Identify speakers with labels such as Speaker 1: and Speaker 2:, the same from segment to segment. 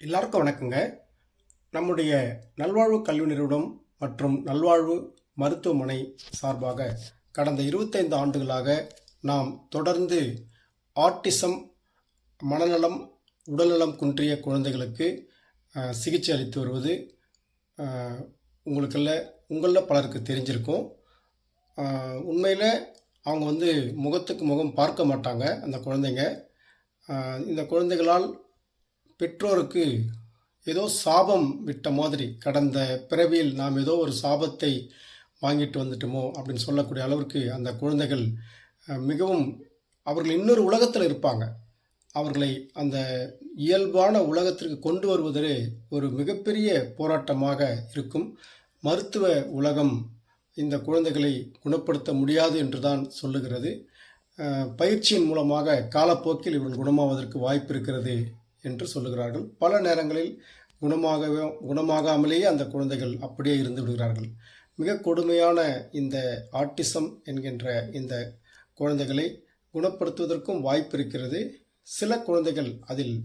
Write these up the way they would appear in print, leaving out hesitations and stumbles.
Speaker 1: எல்லாருக்கும் வணக்கங்க. நம்முடைய நல்வாழ்வு கல்வி நிறுவனம் மற்றும் நல்வாழ்வு மருத்துவமனை சார்பாக கடந்த 25 ஆண்டுகளாக நாம் தொடர்ந்து ஆட்டிசம், மனநலம், உடல்நலம் குன்றிய குழந்தைகளுக்கு சிகிச்சை அளித்து வருவது உங்களில் பலருக்கு தெரிஞ்சிருக்கும். உண்மையில் அவங்க முகத்துக்கு முகம் பார்க்க மாட்டாங்க. அந்த குழந்தைங்க இந்த குழந்தைகளால் பெற்றோருக்கு ஏதோ சாபம் விட்ட மாதிரி, கடந்த பிறவியில் நாம் ஏதோ ஒரு சாபத்தை வாங்கிட்டு வந்துட்டோமோ அப்படின்னு சொல்லக்கூடிய அளவிற்கு அந்த குழந்தைகள் மிகவும் அவர்கள் இன்னொரு உலகத்தில் இருப்பாங்க. அவர்களை அந்த இயல்பான உலகத்திற்கு கொண்டு வருவதே ஒரு மிகப்பெரிய போராட்டமாக இருக்கும். மருத்துவ உலகம் இந்த குழந்தைகளை குணப்படுத்த முடியாது என்று தான் சொல்லுகிறது. பயிற்சியின் மூலமாக காலப்போக்கில் இவர்கள் குணமாவதற்கு வாய்ப்பு இருக்கிறது என்று சொல்லுகிறார்கள். பல நேரங்களில் குணமாகாமலேயே அந்த குழந்தைகள் அப்படியே இருந்து விடுகிறார்கள். மிக கொடுமையான இந்த ஆட்டிசம் என்கின்ற இந்த குழந்தைகளை குணப்படுத்துவதற்கும் வாய்ப்பு இருக்கிறது. சில குழந்தைகள் அதில்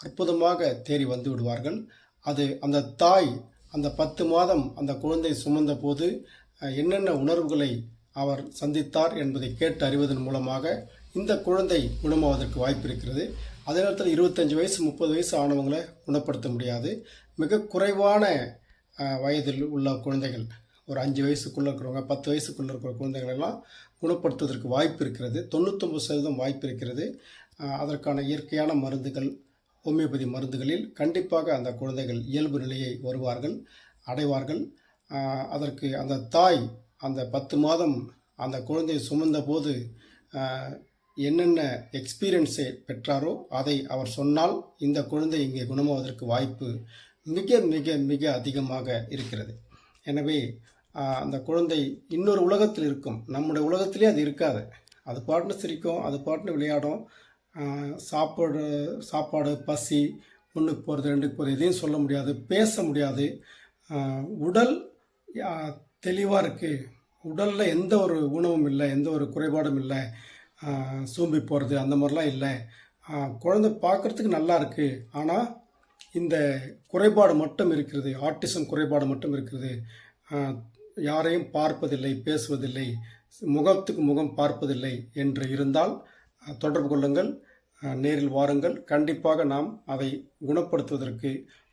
Speaker 1: அற்புதமாக தேறி வந்து விடுவார்கள். அது அந்த தாய் அந்த 10 மாதம் அந்த குழந்தை சுமந்த போது என்னென்ன உணர்வுகளை அவர் சந்தித்தார் என்பதை கேட்டு அறிவதன் மூலமாக இந்த குழந்தை குணமாவதற்கு வாய்ப்பு இருக்கிறது. அதே நேரத்தில் 25 வயசு 30 வயசு ஆனவங்களை குணப்படுத்த முடியாது. மிக குறைவான வயதில் உள்ள குழந்தைகள், ஒரு 5 வயசுக்குள்ளே இருக்கிறவங்க, 10 வயசுக்குள்ளே இருக்கிற குழந்தைகள் எல்லாம் குணப்படுத்துவதற்கு வாய்ப்பு இருக்கிறது. 99% வாய்ப்பு இருக்கிறது. அதற்கான இயற்கையான மருந்துகள், ஹோமியோபதி மருந்துகளில் கண்டிப்பாக அந்த குழந்தைகள் இயல்பு நிலையை அடைவார்கள். அதற்கு அந்த தாய் அந்த 10 மாதம் அந்த குழந்தையை சுமந்த போது என்னென்ன எக்ஸ்பீரியன்ஸை பெற்றாரோ அதை அவர் சொன்னால் இந்த குழந்தை இங்கே குணமாவதற்கு வாய்ப்பு மிக மிக மிக அதிகமாக இருக்கிறது. எனவே அந்த குழந்தை இன்னொரு உலகத்தில் இருக்கும். நம்முடைய உலகத்திலே அது இருக்காது. அது பாட்டுன்னு சிரிக்கும், அது பாட்டுன்னு விளையாடும். சாப்பாடு, பசி, ஒன்றுக்கு போகிறது, ரெண்டுக்கு போகிறது, எதையும் சொல்ல முடியாது, பேச முடியாது. உடல் தெளிவாக இருக்குது. உடலில் எந்த ஒரு ஊனமும் இல்லை, எந்த ஒரு குறைபாடும் இல்லை, சோம்பி போகிறது அந்த மாதிரிலாம் இல்லை. குழந்தை பார்க்குறதுக்கு நல்லா இருக்குது. ஆனால் இந்த குறைபாடு மட்டும் இருக்கிறது, ஆட்டிசம் குறைபாடு மட்டும் இருக்கிறது. யாரையும் பார்ப்பதில்லை, பேசுவதில்லை, முகத்துக்கு முகம் பார்ப்பதில்லை என்று இருந்தால் தொடர்பு கொள்ளுங்கள், நேரில் வாருங்கள். கண்டிப்பாக நாம் அதை குணப்படுத்துவதற்கு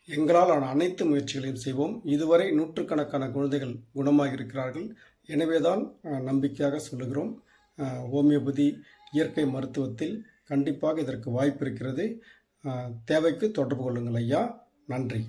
Speaker 1: எங்களால் அனைத்து முயற்சிகளையும் செய்வோம். இதுவரை நூற்றுக்கணக்கான குழந்தைகள் குணமாக இருக்கிறார்கள். எனவேதான் நம்பிக்கையாக சொல்லுகிறோம், ஹோமியோபதி இயற்கை மருத்துவத்தில் கண்டிப்பாக இதற்கு வாய்ப்பு இருக்கிறது. தேவைக்கு தொடர்பு கொள்ளுங்கள் ஐயா. நன்றி.